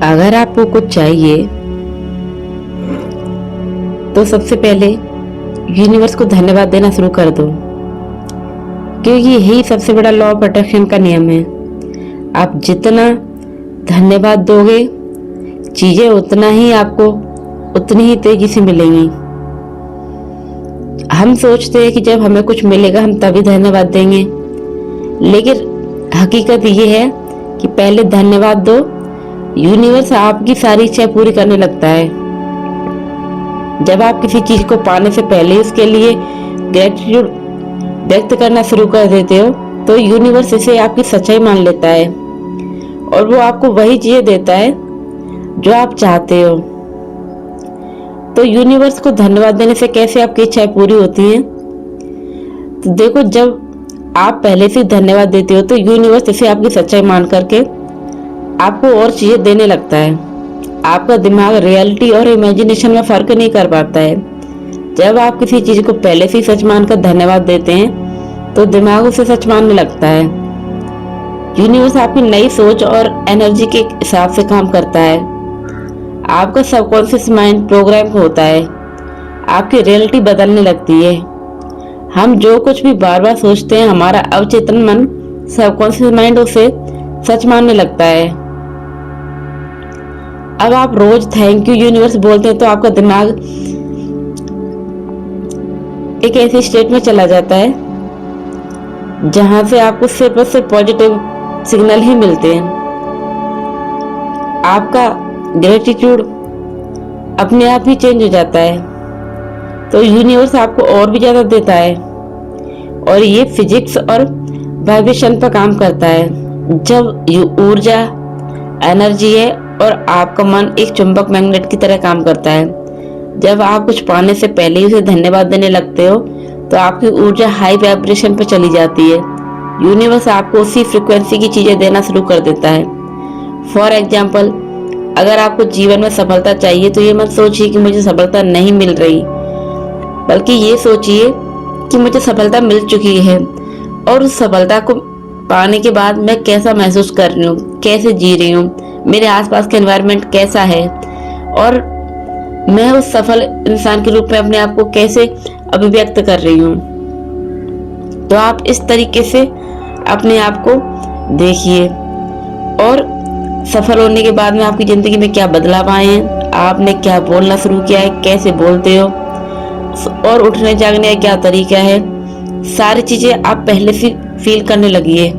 अगर आपको कुछ चाहिए तो सबसे पहले यूनिवर्स को धन्यवाद देना शुरू कर दो, क्योंकि यही सबसे बड़ा लॉ ऑफ अट्रैक्शन का नियम है। आप जितना धन्यवाद दोगे, चीजें उतना ही आपको उतनी ही तेजी से मिलेंगी। हम सोचते हैं कि जब हमें कुछ मिलेगा हम तभी धन्यवाद देंगे, लेकिन हकीकत ये है कि पहले धन्यवाद दो, यूनिवर्स आपकी सारी इच्छाएं पूरी करने लगता है। जब आप किसी चीज को पाने से पहले उसके लिए ग्रेटिट्यूड व्यक्त करना शुरू कर देते हो तो यूनिवर्स इसे आपकी सच्चाई मान लेता है और वो आपको वही चीजें देता है जो आप चाहते हो। तो यूनिवर्स को धन्यवाद देने से कैसे आपकी इच्छाएं पूरी होती हैं? तो देखो, जब आप पहले से धन्यवाद देते हो तो यूनिवर्स इसे आपकी सच्चाई मान करके आपको और चीजें देने लगता है। आपका दिमाग रियलिटी और इमेजिनेशन में फर्क नहीं कर पाता है। जब आप किसी चीज को पहले से ही सच मानकर धन्यवाद देते हैं तो दिमाग उसे सच मानने लगता है। यूनिवर्स आपकी नई सोच और एनर्जी के हिसाब से काम करता है। आपका सबकॉन्शियस माइंड प्रोग्राम होता है, आपकी रियलिटी बदलने लगती है। हम जो कुछ भी बार बार सोचते हैं, हमारा अवचेतन मन सबकॉन्शियस माइंड उसे सच मानने लगता है। अब आप रोज थैंक यू यूनिवर्स बोलते हैं तो आपका दिमाग एक ऐसी स्टेट में चला जाता है जहां से आपको सिर्फ और सिर्फ पॉजिटिव सिग्नल ही मिलते हैं। आपका ग्रेटिट्यूड अपने आप ही चेंज हो जाता है, तो यूनिवर्स आपको और भी ज्यादा देता है। और ये फिजिक्स और वाइब्रेशन पर काम करता है। जब ऊर्जा एनर्जी है और आपका मन एक चुंबक मैग्नेट की तरह काम करता है। जब आप कुछ पाने से पहले ही उसे धन्यवाद देने लगते हो तो आपकी ऊर्जा हाई वाइब्रेशन पर चली जाती है। यूनिवर्स आपको उसी फ्रीक्वेंसी की चीजें देना शुरू कर देता है। फॉर एग्जाम्पल, अगर आपको जीवन में सफलता चाहिए तो ये मत सोचिए कि मुझे सफलता नहीं मिल रही, बल्कि ये सोचिए कि मुझे सफलता मिल चुकी है और उस सफलता को पाने के बाद मैं कैसा महसूस कर रही हूँ, कैसे जी रही हूँ, मेरे आसपास का एनवायरनमेंट कैसा है और मैं उस सफल इंसान के रूप में अपने आप को कैसे अभिव्यक्त कर रही हूँ। तो आप इस तरीके से अपने आप को देखिए और सफल होने के बाद में आपकी जिंदगी में क्या बदलाव आए हैं, आपने क्या बोलना शुरू किया है, कैसे बोलते हो और उठने जागने का क्या तरीका है, सारी चीजें आप पहले से फील करने लगिए।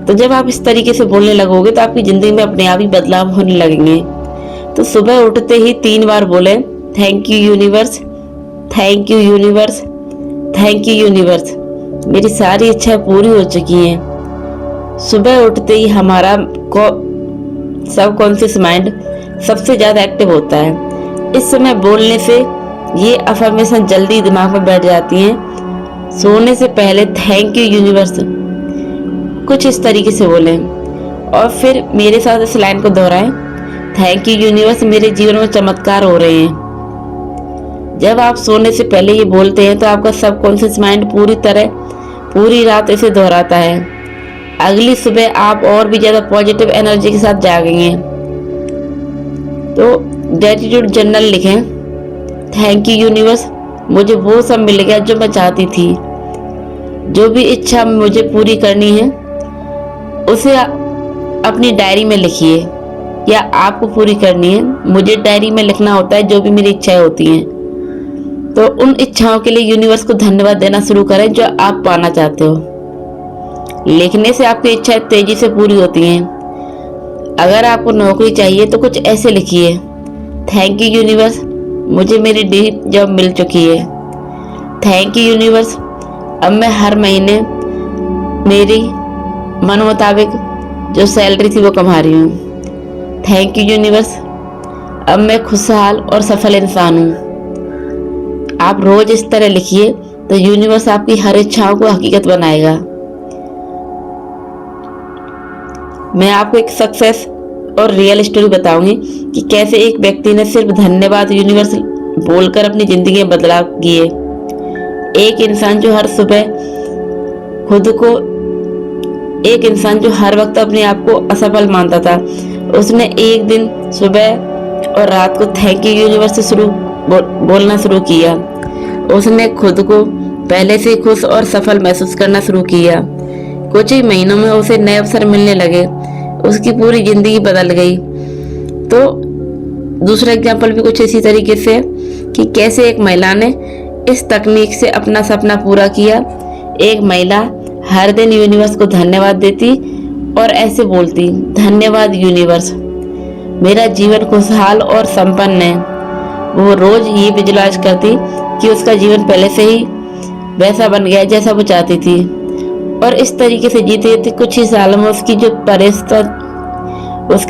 तो जब आप इस तरीके से बोलने लगोगे तो आपकी जिंदगी में अपने आप ही बदलाव होने लगेंगे। तो सुबह उठते ही 3 बार बोले, thank you universe, thank you universe, thank you universe, मेरी सारी इच्छाएं पूरी हो चुकी हैं। सुबह उठते ही हमारा सबकॉन्शियस माइंड सबसे ज्यादा एक्टिव होता है। इस समय बोलने से ये अफर्मेशन जल्दी दिमाग में बैठ जाती हैं। सोने से पहले थैंक यू यूनिवर्स कुछ इस तरीके से बोलें और फिर मेरे साथ इस लाइन को दोहराएं, थैंक यू यूनिवर्स, मेरे जीवन में चमत्कार हो रहे हैं। जब आप सोने से पहले ये बोलते हैं तो आपका सबकॉन्शियस माइंड पूरी रात इसे दोहराता है। अगली सुबह आप और भी ज्यादा पॉजिटिव एनर्जी के साथ जागेंगे। तो ग्रेटिट्यूड जर्नल लिखें, थैंक यू यूनिवर्स, मुझे वो सब मिल गया जो मैं चाहती थी। जो भी इच्छा मुझे पूरी करनी है उसे अपनी डायरी में लिखिए, या आपको पूरी करनी है, मुझे डायरी में लिखना होता है जो भी मेरी इच्छाएं होती हैं। तो उन इच्छाओं के लिए यूनिवर्स को धन्यवाद देना शुरू करें जो आप पाना चाहते हो। लिखने से आपकी इच्छाएं तेजी से पूरी होती हैं। अगर आपको नौकरी चाहिए तो कुछ ऐसे लिखिए, थैंक यू यूनिवर्स, मुझे मेरी ड्रीम जॉब मिल चुकी है। थैंक यू यूनिवर्स, अब मैं हर महीने मेरी मन मुताबिक जो सैलरी थी वो कमा रही हूँ। थैंक यू यूनिवर्स, अब मैं खुशहाल और सफल इंसान हूँ। आप रोज इस तरह लिखिए तो यूनिवर्स आपकी हर इच्छाओं को हकीकत बनाएगा। मैं आपको एक सक्सेस और रियल स्टोरी बताऊंगी कि कैसे एक व्यक्ति ने सिर्फ धन्यवाद यूनिवर्स बोलकर अपनी जिंदगी में बदलाव किए। एक इंसान जो हर वक्त अपने आप को असफल मानता था, उसने एक दिन सुबह और रात को थैंक यू यूनिवर्स से बोलना शुरू किया। उसने खुद को पहले से खुश और सफल महसूस करना शुरू किया। कुछ ही महीनों में उसे नए अवसर मिलने लगे, उसकी पूरी जिंदगी बदल गई। तो दूसरा एग्जाम्पल भी कुछ इसी तरीके से है कि कैसे एक महिला ने इस तकनीक से अपना सपना पूरा किया। एक महिला हर दिन यूनिवर्स को धन्यवाद देती और ऐसे बोलती, धन्यवाद यूनिवर्स, मेरा जीवन खुशहाल और संपन्न है। वो रोज ये विजुलाइज करती कि उसका जीवन पहले से ही वैसा बन गया जैसा वो चाहती थी, और इस तरीके से जीते जीते कुछ ही सालों में उसकी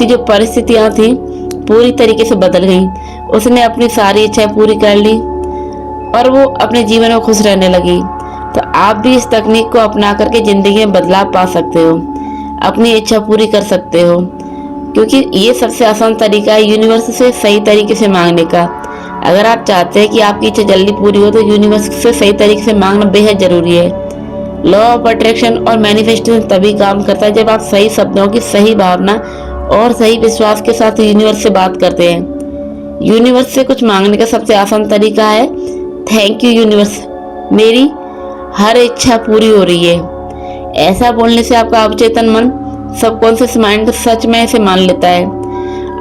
जो परिस्थितियां थी पूरी तरीके से बदल गई। उसने अपनी सारी इच्छाएं पूरी कर ली और वो अपने जीवन में खुश रहने लगी। तो आप भी इस तकनीक को अपना करके जिंदगी में बदलाव पा सकते हो, अपनी इच्छा पूरी कर सकते हो, क्योंकि ये सबसे आसान तरीका है यूनिवर्स से सही तरीके से मांगने का। अगर आप चाहते हैं कि आपकी इच्छा जल्दी पूरी हो तो यूनिवर्स से सही तरीके से मांगना बेहद जरूरी है। लॉ ऑफ अट्रैक्शन और मैनिफेस्टेशन तभी काम करता है जब आप सही शब्दों की सही भावना और सही विश्वास के साथ यूनिवर्स से बात करते हैं। यूनिवर्स से कुछ मांगने का सबसे आसान तरीका है, थैंक यू यूनिवर्स, मेरी हर इच्छा पूरी हो रही है। ऐसा बोलने से आपका अवचेतन मन, सबकॉन्शियस माइंड सच में इसे मान लेता है।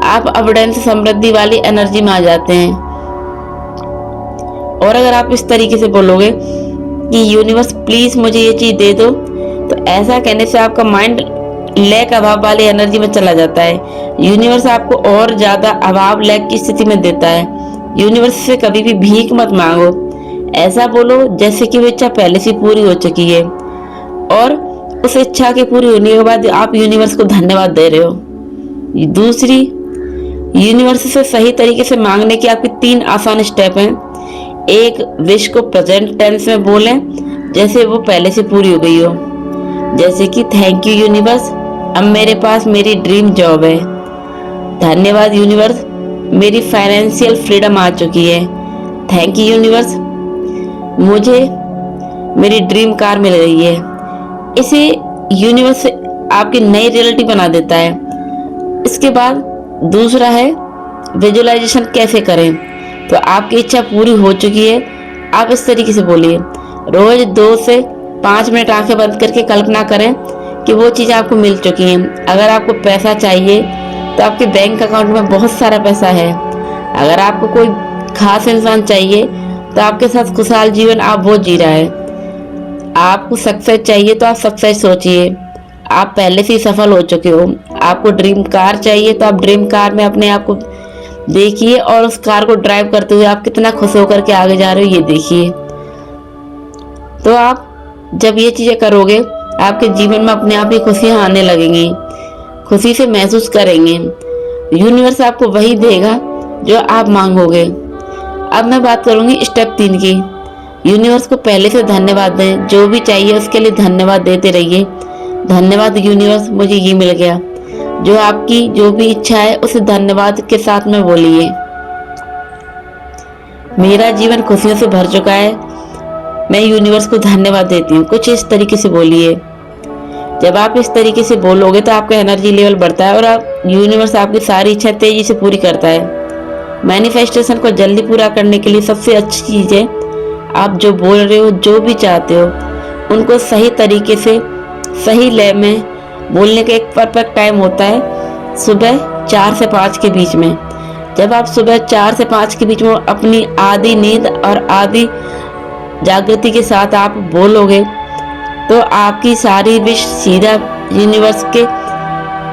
आप अबंडेंस, समृद्धि वाली एनर्जी में आ जाते हैं। और अगर आप इस तरीके से बोलोगे कि यूनिवर्स प्लीज मुझे ये चीज दे दो, तो ऐसा कहने से आपका माइंड लैक अभाव वाली एनर्जी में चला जाता है। यूनिवर्स आपको और ज्यादा अभाव लैक की स्थिति में देता है। यूनिवर्स से कभी भी भीख मत मांगो, ऐसा बोलो जैसे कि वो इच्छा पहले से पूरी हो चुकी है और उस इच्छा के पूरी होने के बाद आप यूनिवर्स को धन्यवाद दे रहे हो। दूसरी, यूनिवर्स से सही तरीके से मांगने की आपकी 3 आसान स्टेप हैं। एक, विश को प्रेजेंट टेंस में बोलें जैसे वो पहले से पूरी हो गई हो, जैसे कि थैंक यू यूनिवर्स, अब मेरे पास मेरी ड्रीम जॉब है। धन्यवाद यूनिवर्स, मेरी फाइनेंशियल फ्रीडम आ चुकी है। थैंक यू यूनिवर्स, मुझे मेरी ड्रीम कार मिल रही है। इसे यूनिवर्स आपकी नई रियलिटी बना देता है। इसके बाद दूसरा है, विजुअलाइजेशन कैसे करें। तो आपकी इच्छा पूरी हो चुकी है, आप इस तरीके से बोलिए, रोज 2 से 5 मिनट आंखें बंद करके कल्पना करें कि वो चीज़ आपको मिल चुकी हैं। अगर आपको पैसा चाहिए तो आपके बैंक अकाउंट में बहुत सारा पैसा है। अगर आपको कोई खास इंसान चाहिए तो आपके साथ खुशहाल जीवन आप वो जी रहा है। आपको सक्सेस चाहिए तो आप सक्सेस सोचिए, आप पहले से ही सफल हो चुके हो। आपको ड्रीम कार चाहिए तो आप ड्रीम कार में अपने आप को देखिए और उस कार को ड्राइव करते हुए आप कितना खुश होकर के आगे जा रहे हो ये देखिए। तो आप जब ये चीजें करोगे आपके जीवन में अपने आप ही खुशियां आने लगेंगी, खुशी से महसूस करेंगे। यूनिवर्स आपको वही देगा जो आप मांगोगे। अब मैं बात करूंगी स्टेप 3 की। यूनिवर्स को पहले से धन्यवाद दें, जो भी चाहिए उसके लिए धन्यवाद देते रहिए। धन्यवाद यूनिवर्स, मुझे ये मिल गया। जो आपकी जो भी इच्छा है उसे धन्यवाद के साथ में बोलिए, मेरा जीवन खुशियों से भर चुका है, मैं यूनिवर्स को धन्यवाद देती हूँ। कुछ इस तरीके से बोलिए। जब आप इस तरीके से बोलोगे तो आपका एनर्जी लेवल बढ़ता है और आप यूनिवर्स आपकी सारी इच्छा तेजी से पूरी करता है। मैनिफेस्टेशन को जल्दी पूरा करने के लिए सबसे अच्छी चीज है, आप जो बोल रहे हो, जो भी चाहते हो, उनको सही तरीके से सही लय में बोलने का एक परफेक्ट टाइम होता है, सुबह 4 से 5 के बीच में। जब आप सुबह 4 से 5 के बीच में अपनी आधी नींद और आधी जागृति के साथ आप बोलोगे तो आपकी सारी विश सीधा यूनिवर्स के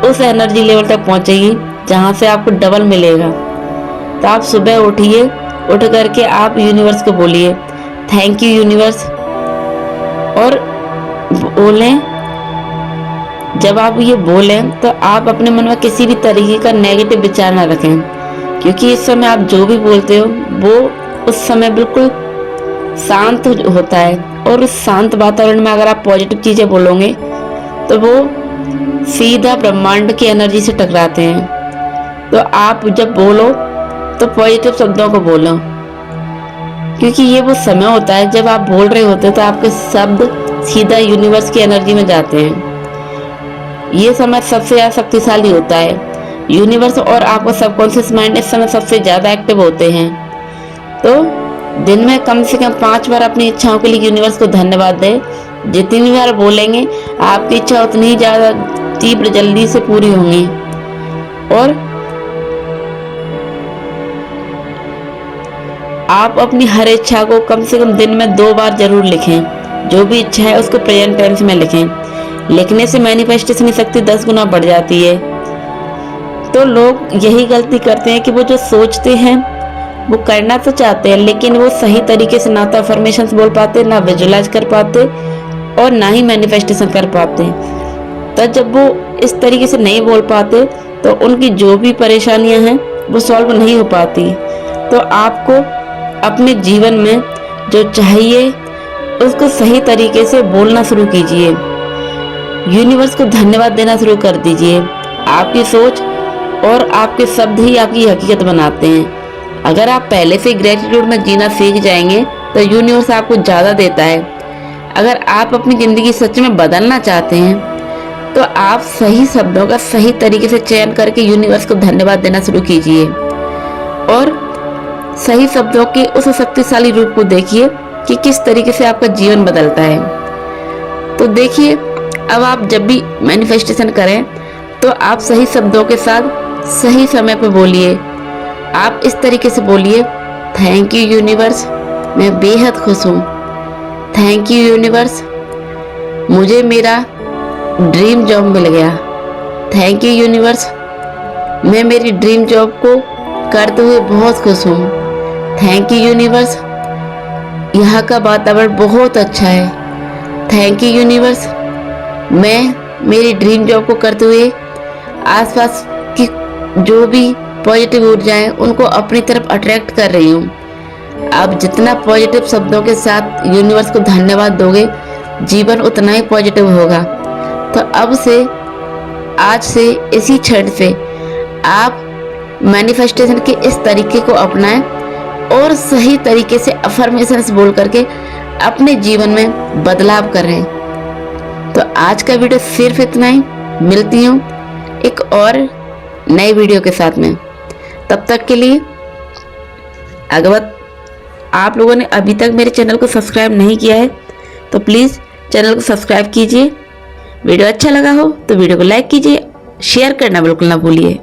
उस एनर्जी लेवल तक पहुंचेगी जहां से आपको डबल मिलेगा। तो आप सुबह उठिए, उठ करके आप यूनिवर्स को बोलिए, थैंक यू यूनिवर्स, और बोलें। जब आप ये बोलें तो आप अपने मन में किसी भी तरीके का नेगेटिव विचार ना रखें, क्योंकि इस समय आप जो भी बोलते हो वो उस समय बिल्कुल शांत होता है, और उस शांत वातावरण में अगर आप पॉजिटिव चीजें बोलोगे तो वो सीधा ब्रह्मांड की एनर्जी से टकराते हैं। तो आप जब बोलो तो पॉजिटिव शब्दों को बोलो, क्योंकि ये वो समय होता है जब आप बोल रहे होते हो तो आपके शब्द सीधा यूनिवर्स की एनर्जी में जाते हैं। ये समय सबसे ज्यादा शक्तिशाली होता है। यूनिवर्स और आपका सबकॉन्शियस माइंड इस समय सबसे ज़्यादा एक्टिव होते हैं। तो दिन में कम से कम 5 बार अपनी इच्छाओं के लिए यूनिवर्स को धन्यवाद दें। जितनी बार बोलेंगे आपकी इच्छा उतनी ही ज़्यादा तीव्र जल्दी से पूरी होंगी। और आप अपनी हर इच्छा को कम से कम दिन में 2 बार जरूर लिखें। जो भी इच्छा है उसको प्रेजेंट टेंस में लिखें। लिखने से मैनिफेस्टेशन की शक्ति 10 गुना बढ़ जाती है। तो लोग यही गलती करते हैं कि वो जो सोचते हैं वो करना तो चाहते हैं, लेकिन वो सही तरीके से ना तो अफर्मेशंस बोल पाते, ना विजुअलाइज कर पाते और ना ही मैनिफेस्टेशन कर पाते। तो जब वो इस तरीके से नहीं बोल पाते तो उनकी जो भी परेशानियां हैं वो सॉल्व नहीं हो पाती। तो आपको अपने जीवन में जो चाहिए उसको सही तरीके से बोलना शुरू कीजिए। यूनिवर्स को धन्यवाद देना शुरू कर दीजिए। आपकी सोच और आपके शब्द ही आपकी हकीकत बनाते हैं। अगर आप पहले से ग्रेटिट्यूड में जीना सीख जाएंगे तो यूनिवर्स आपको ज़्यादा देता है। अगर आप अपनी ज़िंदगी सच में बदलना चाहते हैं तो आप सही शब्दों का सही तरीके से चयन करके यूनिवर्स को धन्यवाद देना शुरू कीजिए और सही शब्दों के उस शक्तिशाली रूप को देखिए कि किस तरीके से आपका जीवन बदलता है। तो देखिए, अब आप जब भी मैनिफेस्टेशन करें तो आप सही शब्दों के साथ सही समय पर बोलिए। आप इस तरीके से बोलिए, थैंक यू यूनिवर्स, मैं बेहद खुश हूँ। थैंक यू यूनिवर्स, मुझे मेरा ड्रीम जॉब मिल गया। थैंक यू यूनिवर्स, मैं मेरी ड्रीम जॉब को करते हुए बहुत खुश हूँ। थैंक यू यूनिवर्स, यहाँ का वातावरण बहुत अच्छा है। थैंक यू यूनिवर्स, मैं मेरी ड्रीम जॉब को करते हुए आसपास की जो भी पॉजिटिव ऊर्जाएं उनको अपनी तरफ अट्रैक्ट कर रही हूँ। आप जितना पॉजिटिव शब्दों के साथ यूनिवर्स को धन्यवाद दोगे, जीवन उतना ही पॉजिटिव होगा। तो अब से, आज से, इसी क्षण से आप मैनिफेस्टेशन के इस तरीके को अपनाएं और सही तरीके से अफर्मेशंस बोल करके अपने जीवन में बदलाव करें। तो आज का वीडियो सिर्फ इतना ही। मिलती हूँ एक और नए वीडियो के साथ में। तब तक के लिए अगर आप लोगों ने अभी तक मेरे चैनल को सब्सक्राइब नहीं किया है तो प्लीज़ चैनल को सब्सक्राइब कीजिए। वीडियो अच्छा लगा हो तो वीडियो को लाइक कीजिए, शेयर करना बिल्कुल ना भूलिए।